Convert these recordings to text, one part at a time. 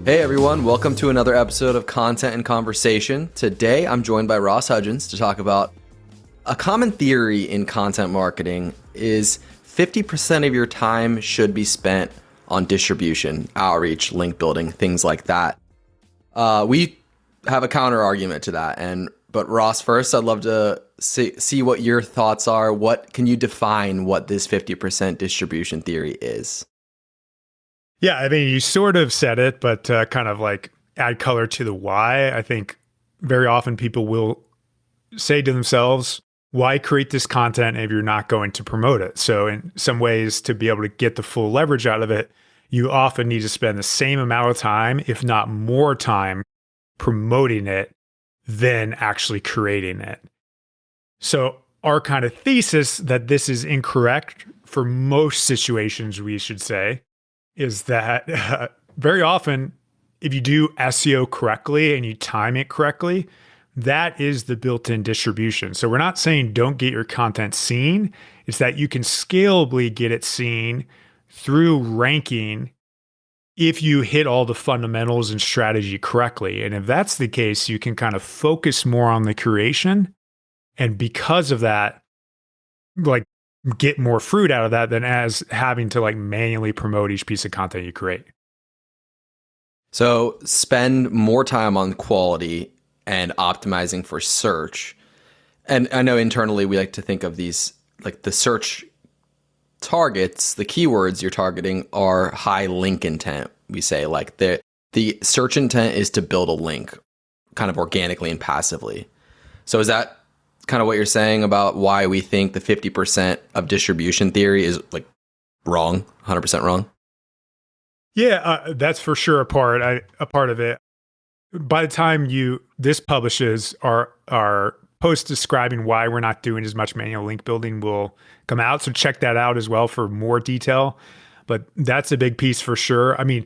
Hey everyone, welcome to another episode of Content and Conversation. Today I'm joined by Ross Hudgens to talk about a common theory in content marketing is 50% of your time should be spent on distribution, outreach, link building, things like that. We have a counter argument to that. But Ross, first I'd love to see what your thoughts are. Can you define what this 50% distribution theory is? Yeah, I mean, you sort of said it, but kind of like add color to the why. I think very often people will say to themselves, why create this content if you're not going to promote it? So in some ways, to be able to get the full leverage out of it, you often need to spend the same amount of time, if not more time, promoting it than actually creating it. So our kind of thesis that this is incorrect for most situations, we should say, is that very often, if you do SEO correctly and you time it correctly, that is the built-in distribution. So we're not saying don't get your content seen. It's that you can scalably get it seen through ranking if you hit all the fundamentals and strategy correctly. And if that's the case, you can kind of focus more on the creation. And because of that, like, get more fruit out of that than as having to like manually promote each piece of content you create. So spend more time on quality and optimizing for search. And I know internally we like to think of these, like the search targets, the keywords you're targeting are high link intent. We say like the search intent is to build a link kind of organically and passively. So is that kind of what you're saying about why we think the 50% of distribution theory is like wrong, 100% wrong? Yeah, that's for sure a part of it. By the time this publishes, our post describing why we're not doing as much manual link building will come out. So check that out as well for more detail. But that's a big piece for sure. I mean,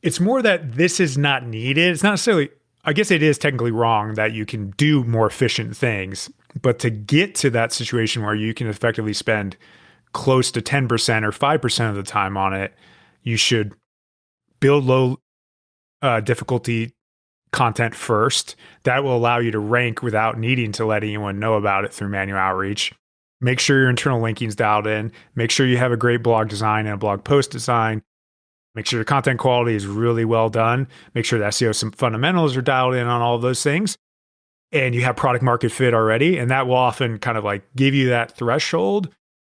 it's more that this is not needed. It's not necessarily, I guess it is technically wrong that you can do more efficient things. But to get to that situation where you can effectively spend close to 10% or 5% of the time on it, you should build low difficulty content first. That will allow you to rank without needing to let anyone know about it through manual outreach. Make sure your internal linking's dialed in. Make sure you have a great blog design and a blog post design. Make sure your content quality is really well done. Make sure the SEO some fundamentals are dialed in on all of those things. And you have product market fit already. And that will often kind of like give you that threshold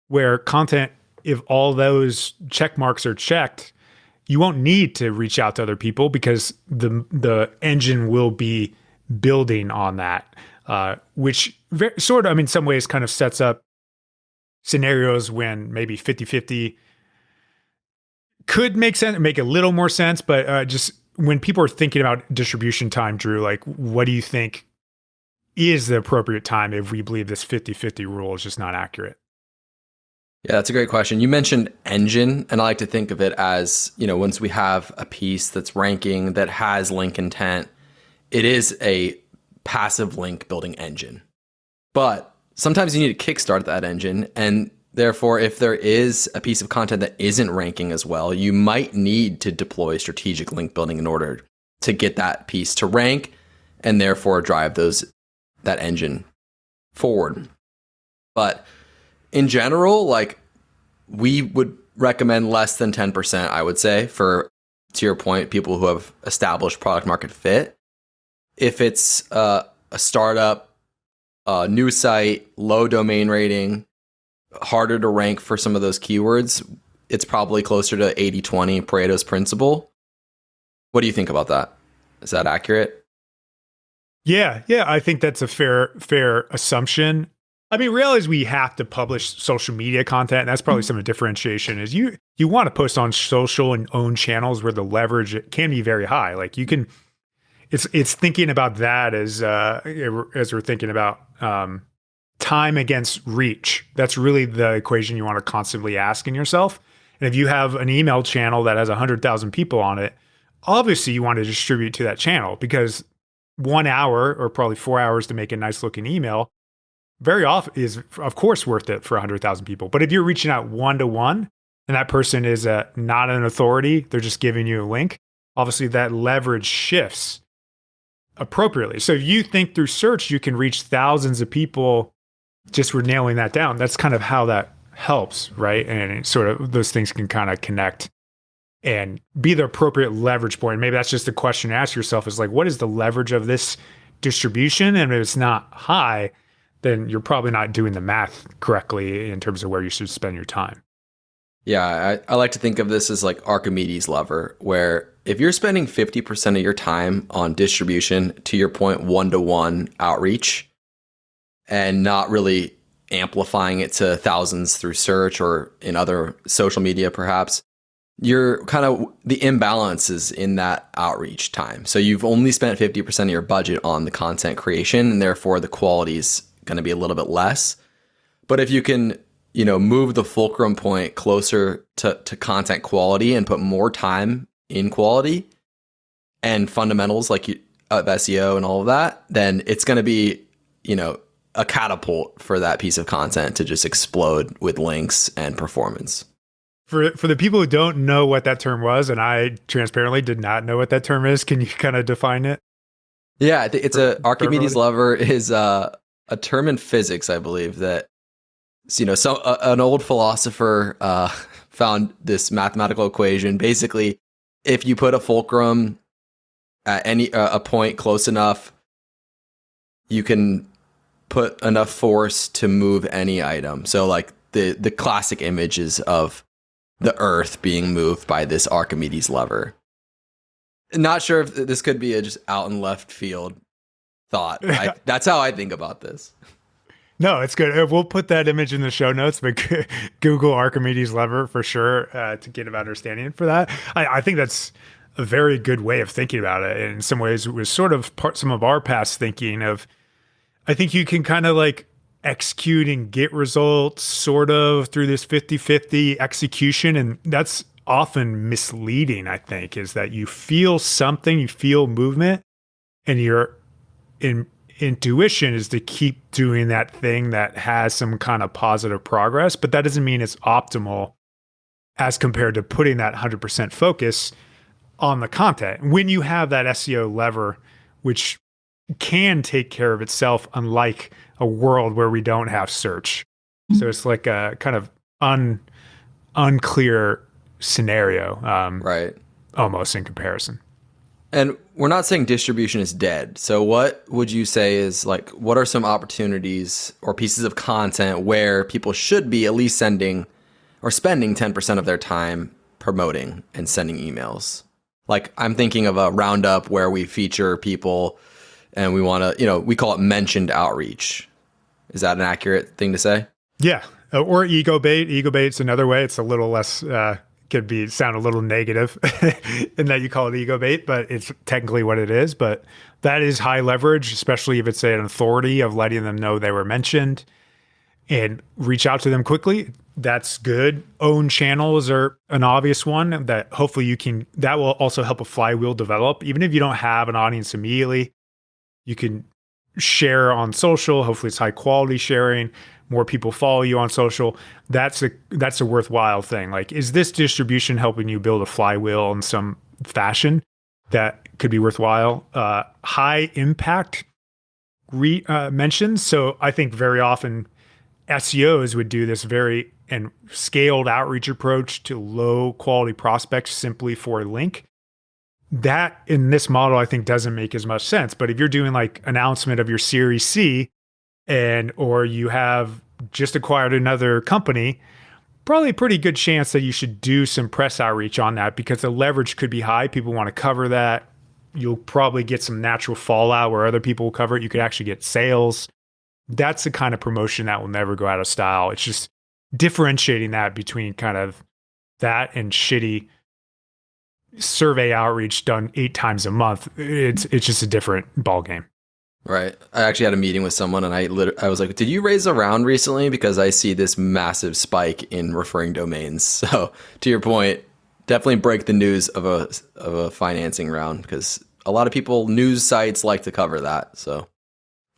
where content, if all those check marks are checked, you won't need to reach out to other people because the engine will be building on that, which sort of, I mean, in some ways kind of sets up scenarios when maybe 50-50 could make sense, make a little more sense. But just when people are thinking about distribution time, Drew, like, what do you think is the appropriate time if we believe this 50-50 rule is just not accurate? Yeah, that's a great question. You mentioned engine, and I like to think of it as, once we have a piece that's ranking that has link intent, it is a passive link building engine. But sometimes you need to kickstart that engine. And therefore, if there is a piece of content that isn't ranking as well, you might need to deploy strategic link building in order to get that piece to rank and therefore drive that engine forward. But in general, like, we would recommend less than 10%, I would say, for, to your point, people who have established product market fit. If it's a startup, a new site, low domain rating, harder to rank for some of those keywords, it's probably closer to 80-20 Pareto's principle. What do you think about that? Is that accurate? Yeah, I think that's a fair assumption. I mean, realize we have to publish social media content. And that's probably some of the differentiation is you want to post on social and own channels where the leverage can be very high. Like you can, it's thinking about that as we're thinking about time against reach. That's really the equation you want to constantly ask in yourself. And if you have an email channel that has 100,000 people on it, obviously you want to distribute to that channel because 1 hour or probably 4 hours to make a nice looking email very often is, of course, worth it for 100,000 people. But if you're reaching out one-to-one and that person is not an authority, they're just giving you a link, obviously that leverage shifts appropriately. So if you think through search, you can reach thousands of people just for nailing that down. That's kind of how that helps, right? And it sort of those things can kind of connect and be the appropriate leverage point. Maybe that's just the question to ask yourself is like, what is the leverage of this distribution? And if it's not high, then you're probably not doing the math correctly in terms of where you should spend your time. Yeah, I like to think of this as like Archimedes Lever, where if you're spending 50% of your time on distribution, to your point, one-to-one outreach, and not really amplifying it to thousands through search or in other social media perhaps, you're kind of, the imbalance is in that outreach time. So you've only spent 50% of your budget on the content creation, and therefore the quality is going to be a little bit less. But if you can, move the fulcrum point closer to content quality and put more time in quality and fundamentals like of SEO and all of that, then it's going to be, a catapult for that piece of content to just explode with links and performance. For the people who don't know what that term was, and I transparently did not know what that term is, can you kind of define it? Yeah, it's Archimedes Lever is a term in physics, I believe, that an old philosopher found this mathematical equation. Basically, if you put a fulcrum at a point close enough, you can put enough force to move any item. So like the classic images of the earth being moved by this Archimedes lever. Not sure if this could be a just out in left field thought. That's how I think about this. No, it's good. We'll put that image in the show notes, but Google Archimedes lever for sure to get an understanding for that. I think that's a very good way of thinking about it. And in some ways, it was sort of some of our past thinking of, I think you can kind of like execute and get results sort of through this 50-50 execution. And that's often misleading, I think, is that you feel something, you feel movement, and your intuition is to keep doing that thing that has some kind of positive progress. But that doesn't mean it's optimal as compared to putting that 100% focus on the content. When you have that SEO lever, which can take care of itself, unlike a world where we don't have search. So it's like a kind of unclear scenario, right? Almost in comparison. And we're not saying distribution is dead. So what would you say is like, what are some opportunities or pieces of content where people should be at least sending or spending 10% of their time promoting and sending emails? Like I'm thinking of a roundup where we feature people and we want to, we call it mentioned outreach. Is that an accurate thing to say? Yeah. Or ego bait. Ego bait's another way. It's a little less, sound a little negative in that you call it ego bait, but it's technically what it is. But that is high leverage, especially if it's an authority of letting them know they were mentioned and reach out to them quickly. That's good. Own channels are an obvious one that hopefully that will also help a flywheel develop. Even if you don't have an audience immediately, you can share on social. Hopefully it's high quality sharing. More people follow you on social. That's a worthwhile thing. Like, is this distribution helping you build a flywheel in some fashion that could be worthwhile? High impact mentions. So I think very often SEOs would do this very and scaled outreach approach to low quality prospects simply for a link. That in this model, I think doesn't make as much sense. But if you're doing like announcement of your Series C or you have just acquired another company, probably a pretty good chance that you should do some press outreach on that because the leverage could be high. People want to cover that. You'll probably get some natural fallout where other people will cover it. You could actually get sales. That's the kind of promotion that will never go out of style. It's just differentiating that between kind of that and shitty survey outreach done 8 times a month. It's just a different ballgame. Right. I actually had a meeting with someone and I was like, did you raise a round recently? Because I see this massive spike in referring domains. So to your point, definitely break the news of a financing round because a lot of people, news sites like to cover that. So,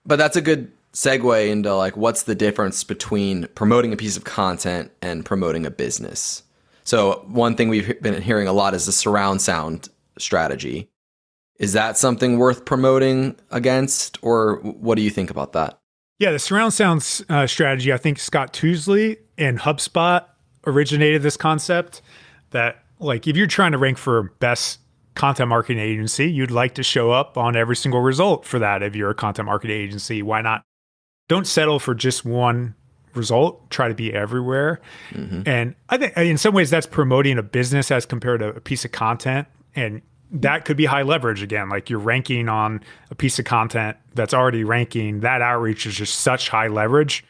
but that's a good segue into like what's the difference between promoting a piece of content and promoting a business. So one thing we've been hearing a lot is the surround sound strategy. Is that something worth promoting against, or what do you think about that? Yeah, the surround sound strategy, I think Scott Tousley and HubSpot originated this concept that like if you're trying to rank for best content marketing agency, you'd like to show up on every single result for that. If you're a content marketing agency, why not? Don't settle for just one result. Try to be everywhere. Mm-hmm. And I think in some ways that's promoting a business as compared to a piece of content. And that could be high leverage again. Like you're ranking on a piece of content that's already ranking. That outreach is just such high leverage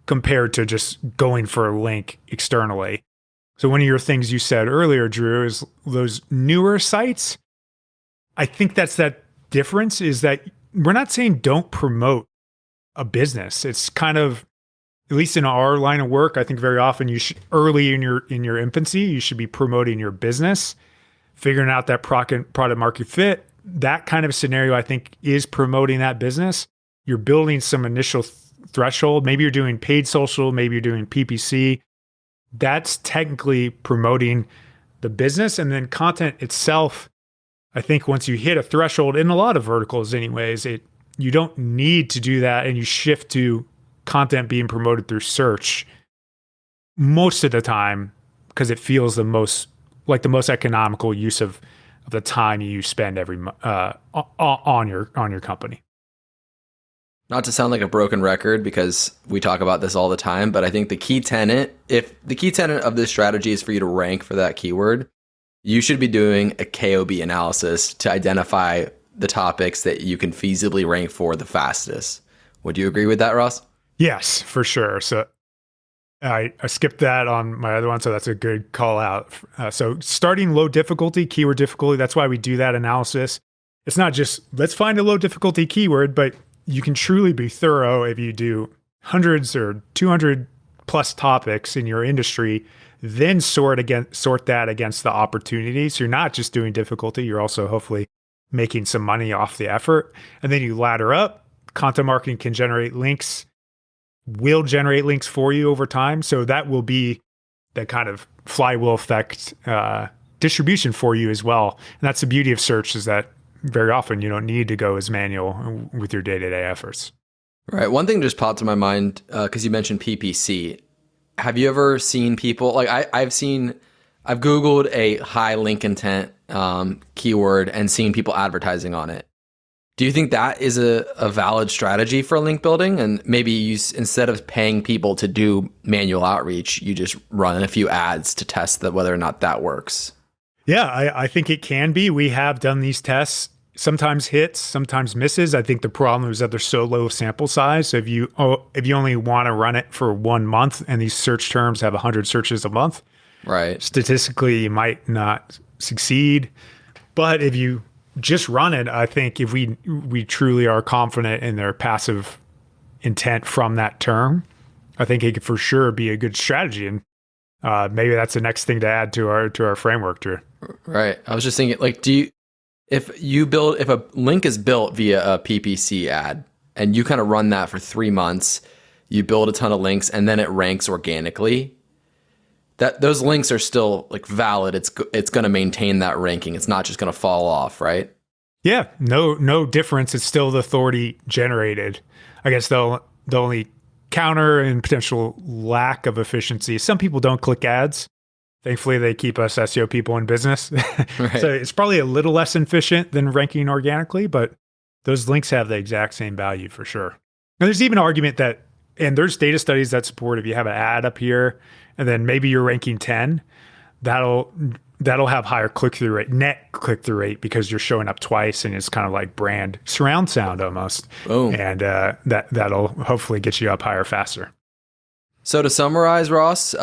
compared to just going for a link externally. So one of your things you said earlier, Drew, is those newer sites. I think that's that difference is that we're not saying don't promote a business. It's kind of, at least in our line of work, I think very often you should, early in your infancy, you should be promoting your business, figuring out that product market fit. That kind of scenario, I think, is promoting that business. You're building some initial threshold. Maybe you're doing paid social, maybe you're doing PPC. That's technically promoting the business. And then content itself, I think once you hit a threshold in a lot of verticals anyways, you don't need to do that, and you shift to content being promoted through search most of the time because it feels the most economical use of the time you spend every on your company. Not to sound like a broken record because we talk about this all the time, but I think the key tenet of this strategy is for you to rank for that keyword, you should be doing a KOB analysis to identify the topics that you can feasibly rank for the fastest. Would you agree with that, Ross? Yes, for sure. So I skipped that on my other one, so that's a good call out. So starting low difficulty, keyword difficulty, that's why we do that analysis. It's not just let's find a low difficulty keyword, but you can truly be thorough if you do hundreds or 200 plus topics in your industry, then sort that against the opportunities. So you're not just doing difficulty, you're also hopefully making some money off the effort. And then you ladder up. Content marketing can generate links, will generate links for you over time. So that will be that kind of flywheel effect distribution for you as well. And that's the beauty of search, is that very often you don't need to go as manual with your day-to-day efforts. Right. One thing just popped to my mind because you mentioned PPC. Have you ever seen people like I've Googled a high link intent keyword and seen people advertising on it. Do you think that is a valid strategy for link building? And maybe you, instead of paying people to do manual outreach, you just run a few ads to test whether or not that works? Yeah, I think it can be. We have done these tests. Sometimes hits, sometimes misses. I think the problem is that they're so low sample size. So if you only want to run it for 1 month and these search terms have 100 searches a month, right? Statistically, you might not succeed. But if you just run it, I think if we truly are confident in their passive intent from that term, I think it could for sure be a good strategy. And maybe that's the next thing to add to our framework, Drew. Right. I was just thinking, like, if a link is built via a PPC ad and you kind of run that for 3 months, you build a ton of links and then it ranks organically, that those links are still like valid. It's going to maintain that ranking. It's not just going to fall off, right? Yeah, no difference. It's still the authority generated. I guess the only counter and potential lack of efficiency is some people don't click ads. Thankfully, they keep us SEO people in business. Right. So it's probably a little less efficient than ranking organically, but those links have the exact same value for sure. And there's even an argument that, and there's data studies that support if you have an ad up here and then maybe you're ranking 10, that'll have higher click-through rate, net click-through rate, because you're showing up twice and it's kind of like brand surround sound almost. Boom. And that'll hopefully get you up higher faster. So to summarize, Ross,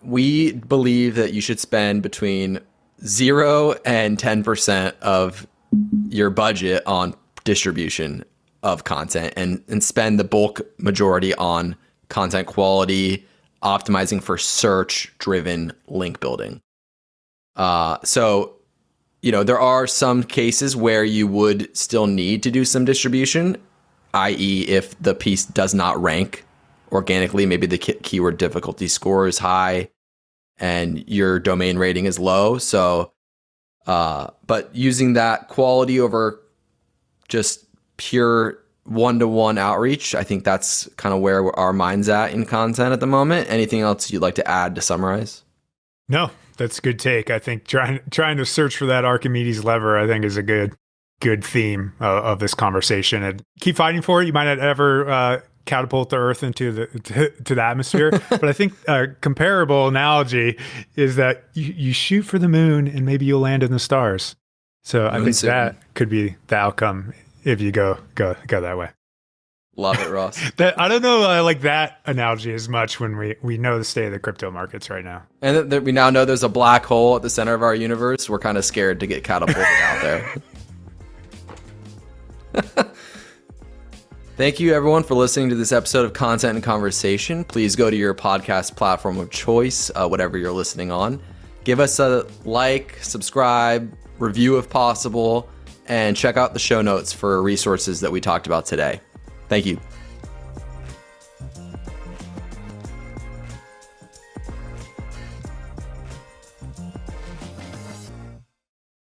we believe that you should spend between 0 and 10% of your budget on distribution of content and spend the bulk majority on content quality, optimizing for search-driven link building. So, there are some cases where you would still need to do some distribution. i.e. if the piece does not rank organically, maybe the keyword difficulty score is high and your domain rating is low. So, but using that quality over just pure one-to-one outreach, I think that's kind of where our mind's at in content at the moment. Anything else you'd like to add to summarize? No, that's a good take. I think trying to search for that Archimedes lever, I think, is a good theme of this conversation. And keep fighting for it. You might not ever catapult the Earth into the atmosphere, but I think a comparable analogy is that you shoot for the moon and maybe you'll land in the stars. So I think that could be the outcome if you go that way. Love it, Ross. I don't know. I like that analogy as much when we know the state of the crypto markets right now. And that we now know there's a black hole at the center of our universe. We're kind of scared to get catapulted out there. Thank you, everyone, for listening to this episode of Content and Conversation. Please go to your podcast platform of choice, whatever you're listening on. Give us a like, subscribe, review if possible, and check out the show notes for resources that we talked about today. Thank you.